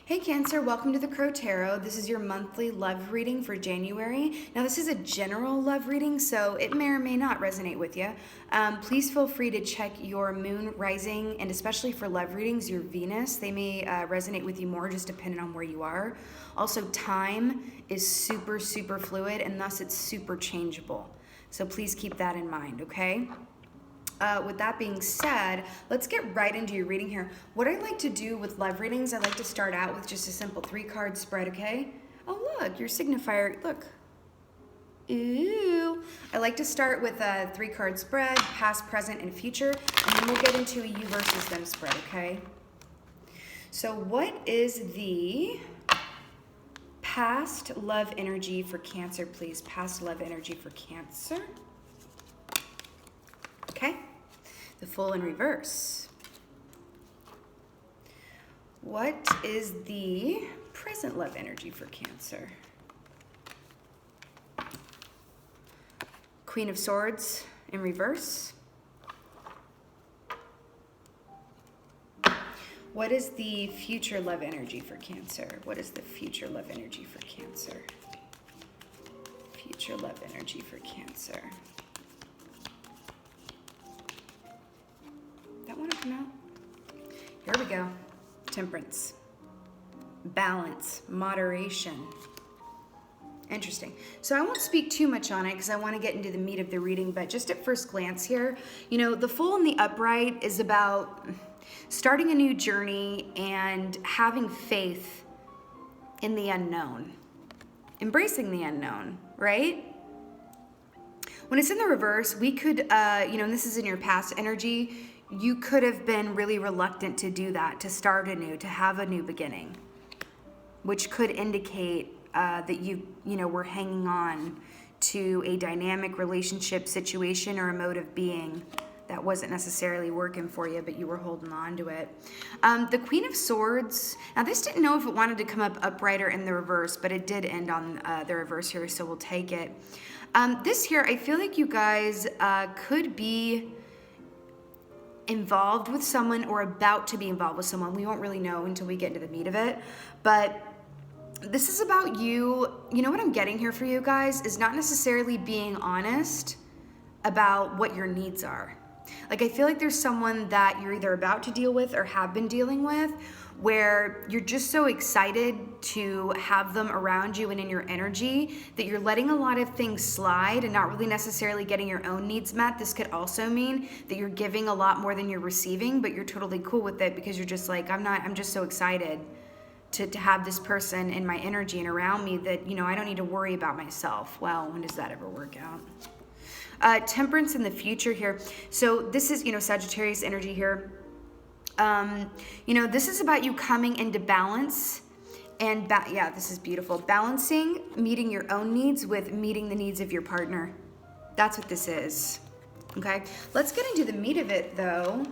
Hey Cancer, welcome to the Crow Tarot. This is your monthly love reading for January. Now this is a general love reading, so it may or may not resonate with you. Please feel free to check your moon, rising, and especially for love readings, your Venus. They may resonate with you more just depending on where you are. Also, time is super fluid and thus it's super changeable. So please keep that in mind, okay? With that being said, let's get right into your reading here. What I like to do with love readings, I like to start out with just a simple 3-card spread, okay? Oh, look, your signifier, look. Ooh. I like to start with a 3-card spread, past, present, and future, and then we'll get into a you versus them spread, okay? So what is the past love energy for Cancer, please? Past love energy for Cancer. Okay, the Fool in reverse. What is the present love energy for Cancer? Queen of Swords in reverse. What is the future love energy for Cancer? What is the future love energy for Cancer? Future love energy for Cancer. That want to come out? Here we go. Temperance. Balance. Moderation. Interesting. So I won't speak too much on it because I want to get into the meat of the reading, but just at first glance here, you know, the Fool in the upright is about starting a new journey and having faith in the unknown. Embracing the unknown, right? When it's in the reverse, we could, you know, and this is in your past energy, you could have been really reluctant to do that, to start anew, to have a new beginning, which could indicate that you know, were hanging on to a dynamic relationship situation or a mode of being that wasn't necessarily working for you, but you were holding on to it. The Queen of Swords, now this didn't know if it wanted to come up upright or in the reverse, but it did end on the reverse here, so we'll take it. This here, I feel like you guys could be involved with someone or about to be involved with someone. We won't really know until we get into the meat of it, but this is about you. You know what I'm getting here for you guys is not necessarily being honest about what your needs are. Like, I feel like there's someone that you're either about to deal with or have been dealing with where you're just so excited to have them around you and in your energy that you're letting a lot of things slide and not really necessarily getting your own needs met. This could also mean that you're giving a lot more than you're receiving, but you're totally cool with it because you're just like, I'm just so excited to have this person in my energy and around me that, you know, I don't need to worry about myself. Well, when does that ever work out? Temperance in the future here. So this is, you know, Sagittarius energy here. You know, this is about you coming into balance and yeah, this is beautiful. Balancing, meeting your own needs with meeting the needs of your partner. That's what this is. Okay, let's get into the meat of it though.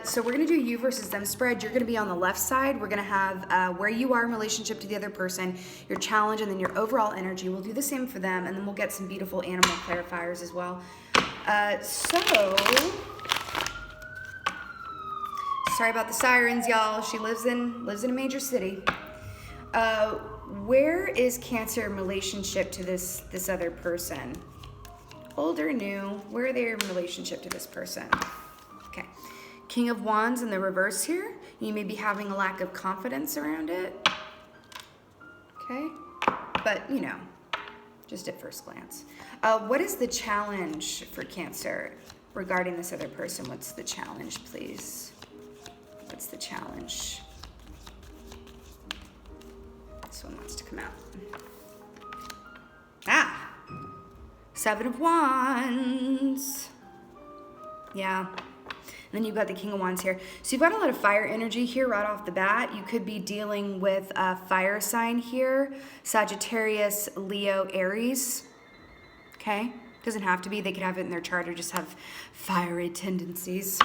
So we're gonna do you versus them spread. You're gonna be on the left side. We're gonna have where you are in relationship to the other person, your challenge, and then your overall energy. We'll do the same for them, and then we'll get some beautiful animal clarifiers as well. Sorry about the sirens, y'all. She lives in a major city. Where is Cancer in relationship to this other person? Old or new? Where are they in relationship to this person? Okay. King of Wands in the reverse here. You may be having a lack of confidence around it. Okay. But, you know, just at first glance. What is the challenge for Cancer regarding this other person? What's the challenge, please? What's the challenge? This one wants to come out. Ah! 7 of Wands. Yeah. And then you've got the King of Wands here. So you've got a lot of fire energy here right off the bat. You could be dealing with a fire sign here. Sagittarius, Leo, Aries. Okay? Doesn't have to be. They could have it in their chart or just have fiery tendencies.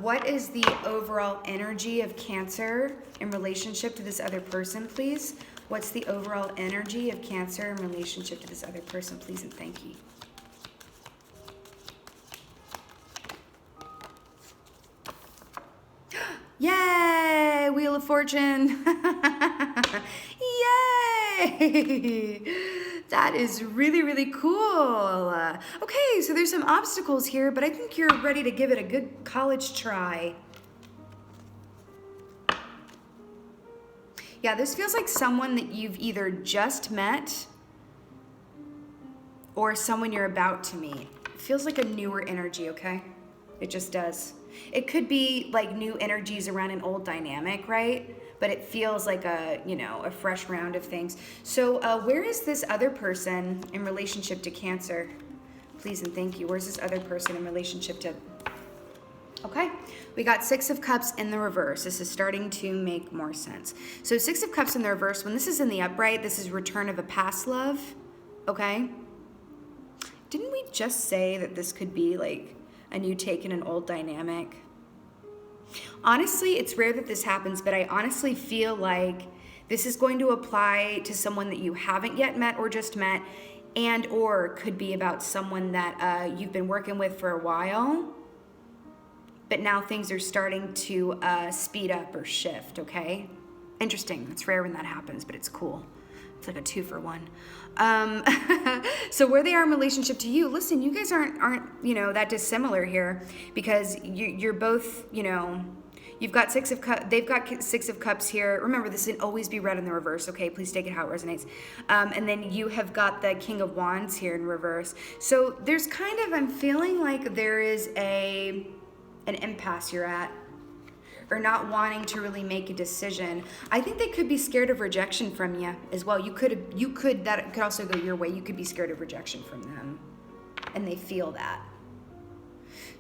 What is the overall energy of Cancer in relationship to this other person, please? What's the overall energy of Cancer in relationship to this other person, please, and thank you. Yay! Fortune. Yay! That is really, really cool. Okay, so there's some obstacles here, but I think you're ready to give it a good college try. Yeah, this feels like someone that you've either just met or someone you're about to meet. It feels like a newer energy, okay? It just does. It could be like new energies around an old dynamic, right? But it feels like a, you know, a fresh round of things. So where is this other person in relationship to Cancer? Please and thank you. Where's this other person in relationship to... Okay, we got Six of Cups in the reverse. This is starting to make more sense. So Six of Cups in the reverse, when this is in the upright, this is return of a past love, okay? Didn't we just say that this could be like a new take in an old dynamic? Honestly, it's rare that this happens, but I honestly feel like this is going to apply to someone that you haven't yet met or just met, and or could be about someone that you've been working with for a while, but now things are starting to speed up or shift, okay? Interesting. It's rare when that happens, but it's cool. It's like a 2-for-1. So where they are in relationship to you, listen, you guys aren't you know, that dissimilar here, because you're both, you know, you've got Six of Cups, they've got Six of Cups here. Remember, this can always be read in the reverse, okay? Please take it how it resonates. And then you have got the King of Wands here in reverse. So there's kind of, I'm feeling like there is an impasse you're at, or not wanting to really make a decision. I think they could be scared of rejection from you as well. That could also go your way. You could be scared of rejection from them, and they feel that.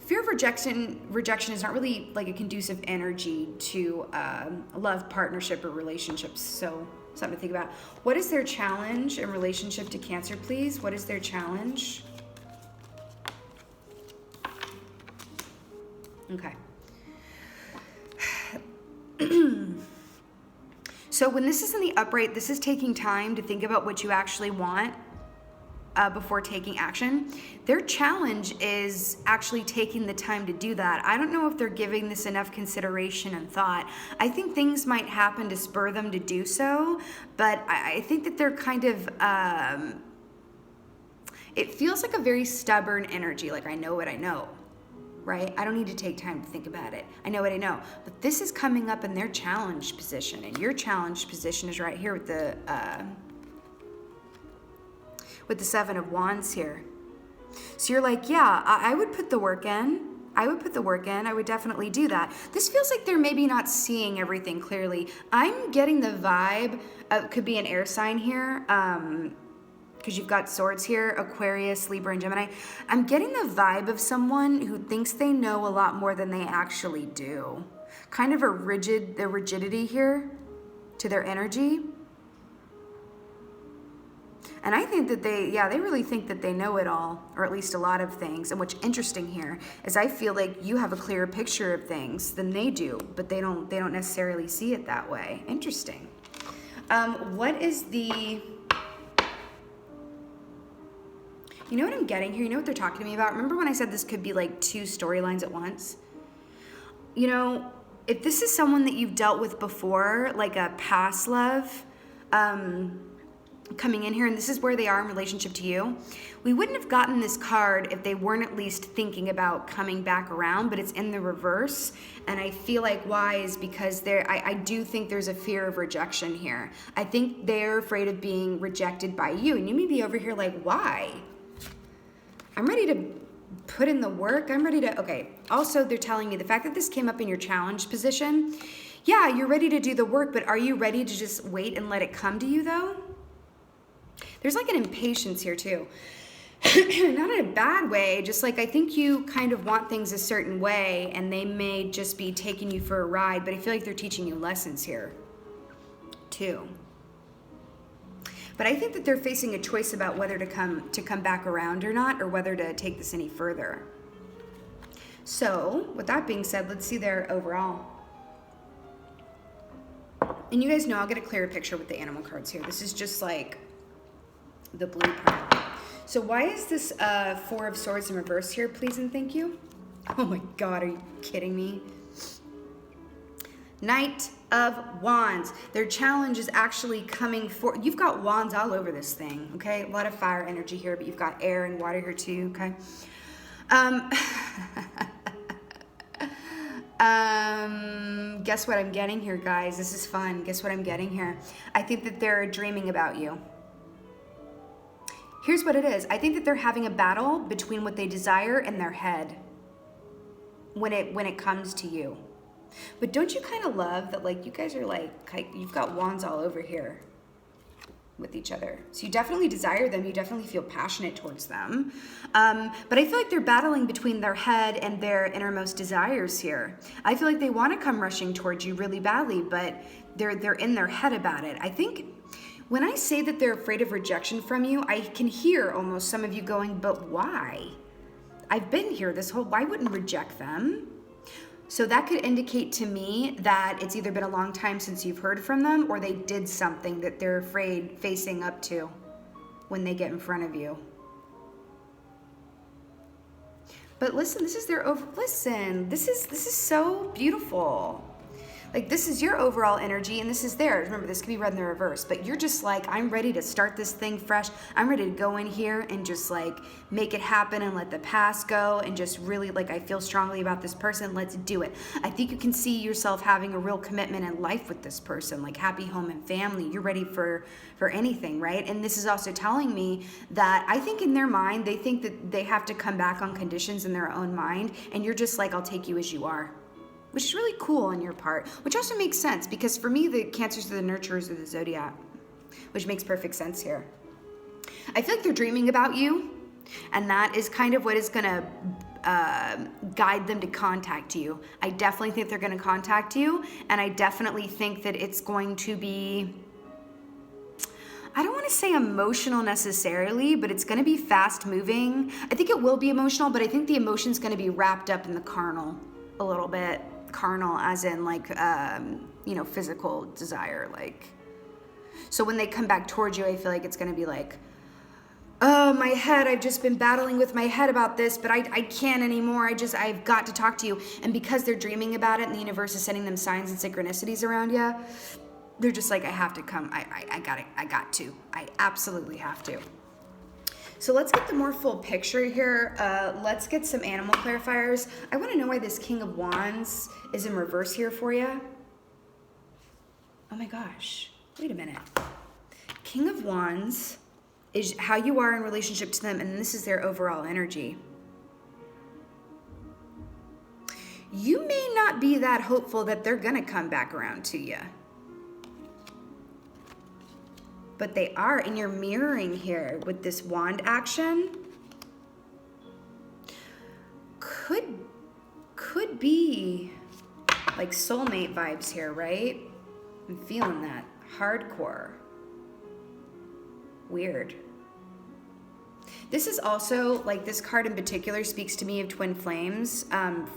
Fear of rejection is not really like a conducive energy to love, partnership, or relationships. So something to think about. What is their challenge in relationship to Cancer, please? What is their challenge? Okay. So when this is in the upright, this is taking time to think about what you actually want before taking action. Their challenge is actually taking the time to do that. I don't know if they're giving this enough consideration and thought. I think things might happen to spur them to do so, but I think that they're kind of, it feels like a very stubborn energy, like I know what I know. Right? I don't need to take time to think about it. I know what I know. But this is coming up in their challenged position, and your challenged position is right here with the Seven of Wands here. So you're like, yeah, I would put the work in. I would put the work in. I would definitely do that. This feels like they're maybe not seeing everything clearly. I'm getting the vibe, could be an air sign here, because you've got swords here, Aquarius, Libra, and Gemini. I'm getting the vibe of someone who thinks they know a lot more than they actually do. Kind of the rigidity here to their energy. And I think that they really think that they know it all, or at least a lot of things. And what's interesting here is I feel like you have a clearer picture of things than they do, but they don't necessarily see it that way. Interesting. What is the... You know what I'm getting here? You know what they're talking to me about? Remember when I said this could be like 2 storylines at once? You know, if this is someone that you've dealt with before, like a past love, coming in here, and this is where they are in relationship to you, we wouldn't have gotten this card if they weren't at least thinking about coming back around, but it's in the reverse. And I feel like why is because I do think there's a fear of rejection here. I think they're afraid of being rejected by you, and you may be over here like, why? I'm ready to put in the work. I'm ready to, okay. Also, they're telling me the fact that this came up in your challenged position, yeah, you're ready to do the work, but are you ready to just wait and let it come to you though? There's like an impatience here too. Not in a bad way, just like I think you kind of want things a certain way and they may just be taking you for a ride, but I feel like they're teaching you lessons here too. But I think that they're facing a choice about whether to come back around or not, or whether to take this any further. So, with that being said, let's see their overall. And you guys know I'll get a clearer picture with the animal cards here. This is just like the blueprint. So why is this 4 of Swords in reverse here, please and thank you? Oh my God, are you kidding me? Knight of Wands. Their challenge is actually coming for, you've got wands all over this thing, okay? A lot of fire energy here, but you've got air and water here too, okay? Guess what I'm getting here, guys? This is fun. Guess what I'm getting here? I think that they're dreaming about you. Here's what it is. I think that they're having a battle between what they desire and their head when it comes to you. But don't you kind of love that, like, you guys are like, you've got wands all over here with each other. So you definitely desire them. You definitely feel passionate towards them. But I feel like they're battling between their head and their innermost desires here. I feel like they want to come rushing towards you really badly, but they're in their head about it. I think when I say that they're afraid of rejection from you, I can hear almost some of you going, but why? I've been here this whole, why wouldn't reject them? So that could indicate to me that it's either been a long time since you've heard from them, or they did something that they're afraid facing up to when they get in front of you. But listen, this is this is so beautiful. Like, this is your overall energy and this is theirs. Remember, this could be read in the reverse, but you're just like, I'm ready to start this thing fresh. I'm ready to go in here and just like make it happen and let the past go and just really, like, I feel strongly about this person. Let's do it. I think you can see yourself having a real commitment in life with this person, like happy home and family. You're ready for anything, right? And this is also telling me that I think in their mind, they think that they have to come back on conditions in their own mind. And you're just like, I'll take you as you are. Which is really cool on your part, which also makes sense because for me, the Cancers are the nurturers of the zodiac, which makes perfect sense here. I feel like they're dreaming about you, and that is kind of what is gonna guide them to contact you. I definitely think they're gonna contact you, and I definitely think that it's going to be, I don't want to say emotional necessarily, but it's going to be fast moving. I think it will be emotional, but I think the emotion's going to be wrapped up in the carnal a little bit. Carnal as in like, physical desire. Like, so when they come back towards you, I feel like it's going to be like, oh, my head, I've just been battling with my head about this, but I can't anymore. I've got to talk to you. And because they're dreaming about it and the universe is sending them signs and synchronicities around you, they're just like, I have to come. I got to. I absolutely have to. So let's get the more full picture here. Let's get some animal clarifiers. I want to know why this King of Wands is in reverse here for you. Oh my gosh. Wait a minute. King of Wands is how you are in relationship to them, and this is their overall energy. You may not be that hopeful that they're going to come back around to you. But they are, and you're mirroring here with this wand action. Could be like soulmate vibes here, right? I'm feeling that. Hardcore. Weird. This is also, like, this card in particular speaks to me of twin flames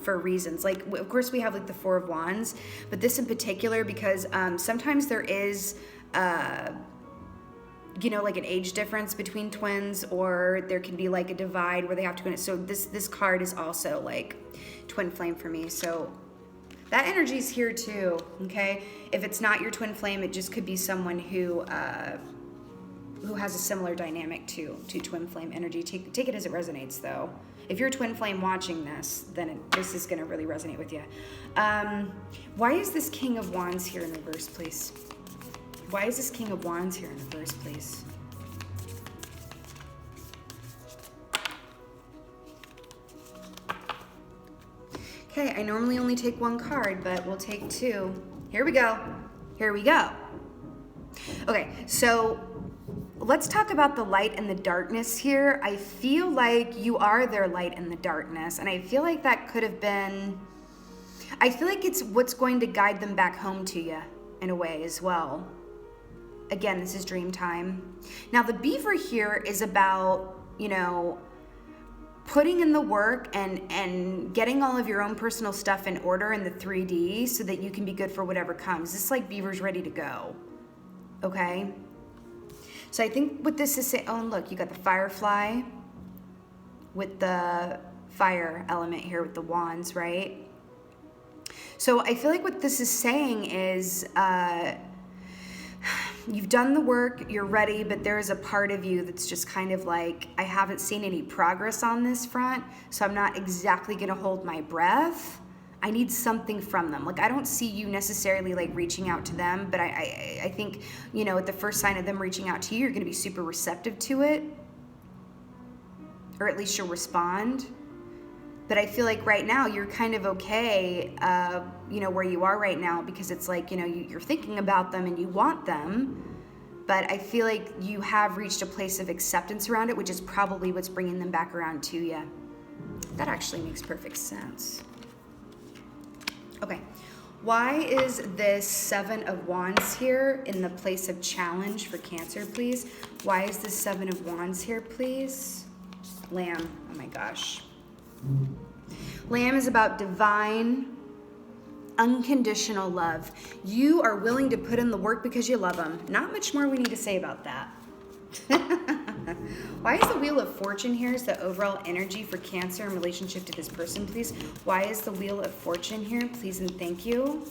for reasons. Like, of course, we have, like, the Four of Wands, but this in particular because sometimes there is... like an age difference between twins, or there can be like a divide where they have to go in. So this card is also like twin flame for me. So that energy is here too, okay? If it's not your twin flame, it just could be someone who has a similar dynamic to twin flame energy. Take it as it resonates though. If you're a twin flame watching this, then this is gonna really resonate with you. Why is this King of Wands here in reverse, please? Why is this King of Wands here in reverse, please? Okay, I normally only take one card, but we'll take two. Here we go. Here we go. Okay, so let's talk about the light and the darkness here. I feel like you are their light and the darkness, and I feel like that could have been... I feel like it's what's going to guide them back home to you in a way as well. Again, this is dream time. Now, the beaver here is about, putting in the work and getting all of your own personal stuff in order in the 3D so that you can be good for whatever comes. This is like beaver's ready to go, okay? So I think what this is saying, oh, and look, you got the firefly with the fire element here with the wands, right? So I feel like what this is saying is you've done the work, you're ready, but there is a part of you that's just kind of like, I haven't seen any progress on this front, so I'm not exactly gonna hold my breath. I need something from them. Like, I don't see you necessarily like reaching out to them, but I think, you know, at the first sign of them reaching out to you, you're gonna be super receptive to it, or at least you'll respond. But I feel like right now you're kind of okay, you know, where you are right now, because it's like, you know, you're thinking about them and you want them, but I feel like you have reached a place of acceptance around it, which is probably what's bringing them back around to you. That actually makes perfect sense. Okay, why is this Seven of Wands here in the place of challenge for Cancer, please? Why is this Seven of Wands here, please? Lamb, oh my gosh. Lamb is about divine, unconditional love. You are willing to put in the work because you love them. Not much more we need to say about that. Why is the Wheel of Fortune here? Is the overall energy for Cancer in relationship to this person, please? Why is the Wheel of Fortune here? Please and thank you.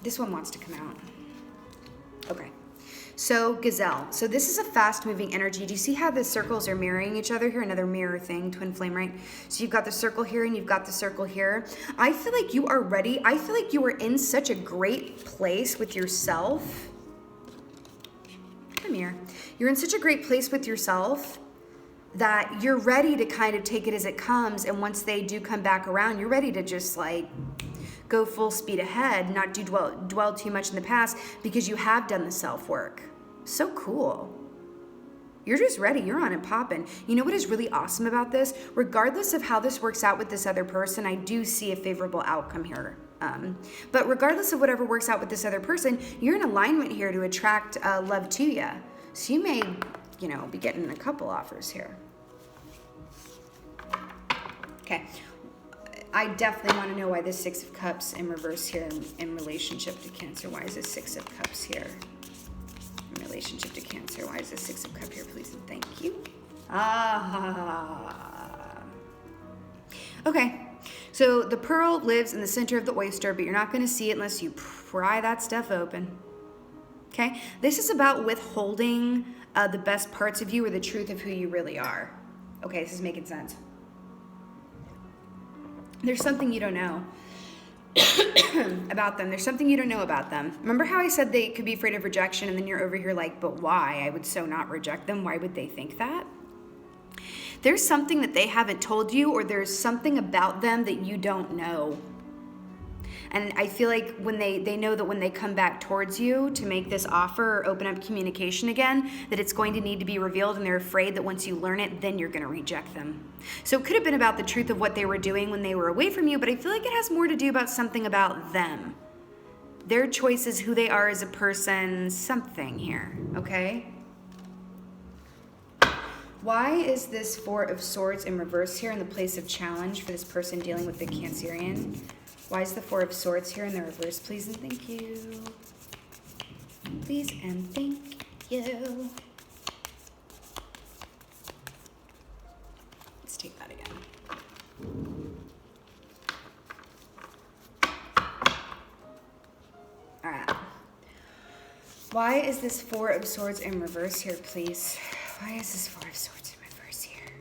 This one wants to come out. Okay. So Gazelle. So this is a fast moving energy. Do you see how the circles are mirroring each other here? Another mirror thing, twin flame, right? So you've got the circle here and you've got the circle here. I feel like you are ready. I feel like you are in such a great place with yourself. Come here. You're in such a great place with yourself that you're ready to kind of take it as it comes. And once they do come back around, you're ready to just like go full speed ahead, not do dwell too much in the past, because you have done the self-work. So cool. You're just ready. You're on and popping. You know what is really awesome about this? Regardless of how this works out with this other person, I do see a favorable outcome here. But regardless of whatever works out with this other person, you're in alignment here to attract love to you. So you may, you know, be getting a couple offers here. Okay. I definitely want to know why this Six of Cups in reverse here in relationship to Cancer. Why is this Six of Cups here in relationship to Cancer? Why is this Six of Cups here, please and thank you? Okay. So the pearl lives in the center of the oyster, but you're not going to see it unless you pry that stuff open. Okay? This is about withholding the best parts of you or the truth of who you really are. Okay, this is making sense. There's something you don't know about them. There's something you don't know about them. Remember how I said they could be afraid of rejection, and then you're over here like, but why? I would so not reject them. Why would they think that? There's something that they haven't told you, or there's something about them that you don't know. And I feel like when they know that when they come back towards you to make this offer or open up communication again, that it's going to need to be revealed, and they're afraid that once you learn it, then you're going to reject them. So it could have been about the truth of what they were doing when they were away from you, but I feel like it has more to do about something about them. Their choices, who they are as a person, something here, okay? Why is this Four of Swords in reverse here in the place of challenge for this person dealing with the Cancerian? Why is the Four of Swords here in the reverse, please and thank you? Please and thank you. Let's take that again. All right. Why is this Four of Swords in reverse here, please? Why is this Four of Swords in reverse here?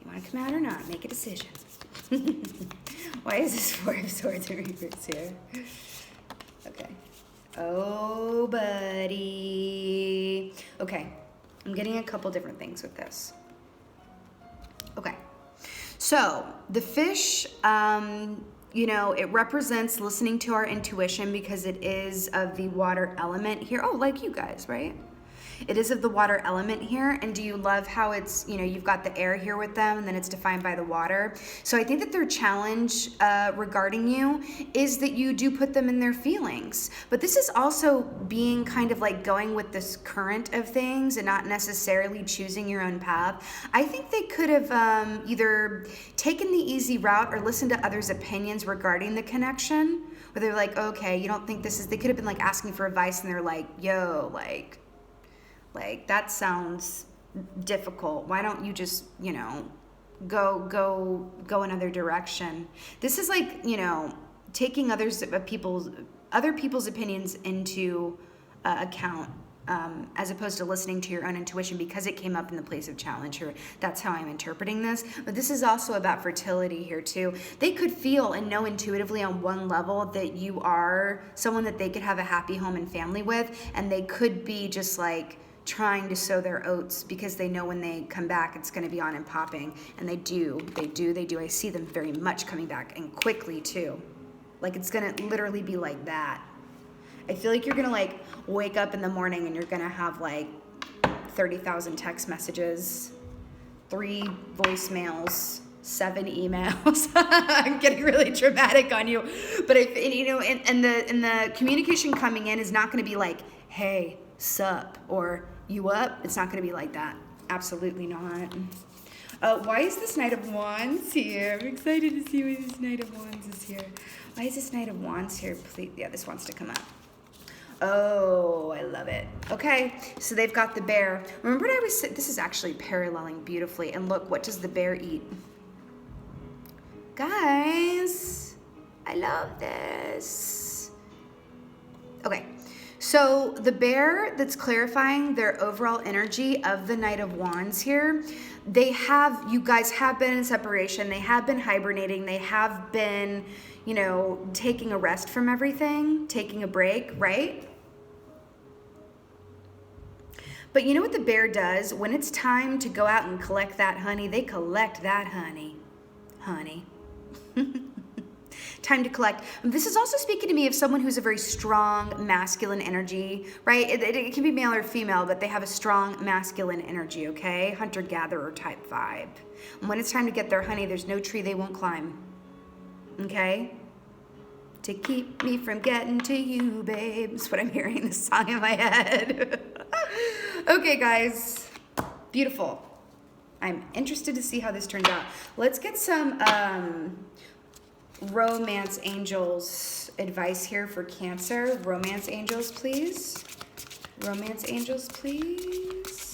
You want to come out or not? Make a decision. Why is this Four of Swords in reverse here? Okay. Oh, buddy. Okay. I'm getting a couple different things with this. Okay. So, the fish, you know, it represents listening to our intuition because it is of the water element here. Oh, like you guys, right? It is of the water element here. And do you love how it's, you know, you've got the air here with them and then it's defined by the water. So I think that their challenge regarding you is that you do put them in their feelings. But this is also being kind of like going with this current of things and not necessarily choosing your own path. I think they could have either taken the easy route or listened to others' opinions regarding the connection. Where they're like, okay, you don't think this is, they could have been like asking for advice and they're like, yo, like that sounds difficult. Why don't you just, you know, go another direction. This is like, you know, taking other people's opinions into account, as opposed to listening to your own intuition because it came up in the place of challenge here. That's how I'm interpreting this. But this is also about fertility here too. They could feel and know intuitively on one level that you are someone that they could have a happy home and family with, and they could be just like trying to sow their oats because they know when they come back it's going to be on and popping, and they do. I see them very much coming back, and quickly too. Like it's going to literally be like that. I feel like you're going to like wake up in the morning and you're going to have like 30,000 text messages, 3 voicemails, 7 emails. I'm getting really dramatic on you, but you know, and the communication coming in is not going to be like, hey, sup, or you up. It's not going to be like that. Absolutely not. Why is this Knight of Wands here? I'm excited to see why this Knight of Wands is here. Why is this Knight of Wands here? Please, yeah, this wants to come up. Oh, I love it. Okay, so they've got the bear. Remember what I was saying? This is actually paralleling beautifully. And look, what does the bear eat? Guys, I love this. Okay, so the bear that's clarifying their overall energy of the Knight of Wands here, you guys have been in separation. They have been hibernating. They have been, you know, taking a rest from everything, taking a break, right? But you know what the bear does? When it's time to go out and collect that honey, they collect that honey. Time to collect. This is also speaking to me of someone who's a very strong masculine energy, right? It can be male or female, but they have a strong masculine energy, okay? Hunter-gatherer type vibe. And when it's time to get their honey, there's no tree they won't climb, okay? To keep me from getting to you, babe. That's what I'm hearing this song in my head. Okay, guys. Beautiful. I'm interested to see how this turns out. Let's get some romance angels advice here for Cancer. Romance angels, please. Romance angels, please.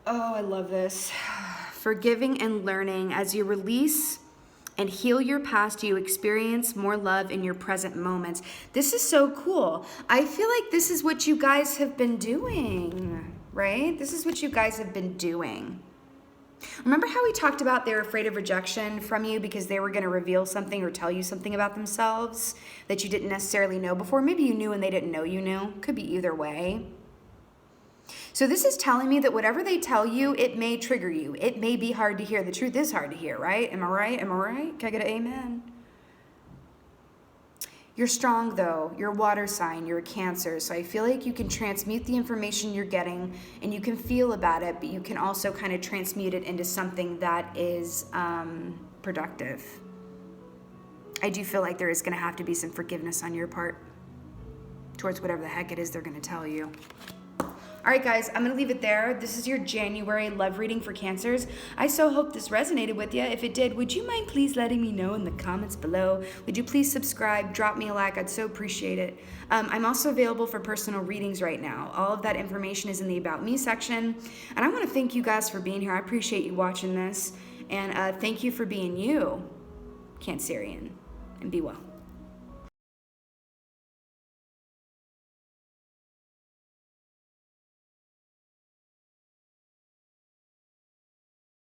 Oh, I love this. Forgiving and learning. As you release and heal your past, you experience more love in your present moments. This is so cool. I feel like this is what you guys have been doing, right? This is what you guys have been doing. Remember how we talked about they're afraid of rejection from you because they were going to reveal something or tell you something about themselves that you didn't necessarily know before? Maybe you knew and they didn't know you knew. Could be either way. So this is telling me that whatever they tell you, it may trigger you. It may be hard to hear. The truth is hard to hear, right? Am I right? Am I right? Can I get an amen? You're strong, though. You're a water sign. You're a Cancer. So I feel like you can transmute the information you're getting, and you can feel about it, but you can also kind of transmute it into something that is productive. I do feel like there is going to have to be some forgiveness on your part towards whatever the heck it is they're going to tell you. All right, guys, I'm going to leave it there. This is your January love reading for Cancers. I so hope this resonated with you. If it did, would you mind please letting me know in the comments below? Would you please subscribe, drop me a like? I'd so appreciate it. I'm also available for personal readings right now. All of that information is in the About Me section. And I want to thank you guys for being here. I appreciate you watching this. And thank you for being you, Cancerian. And be well.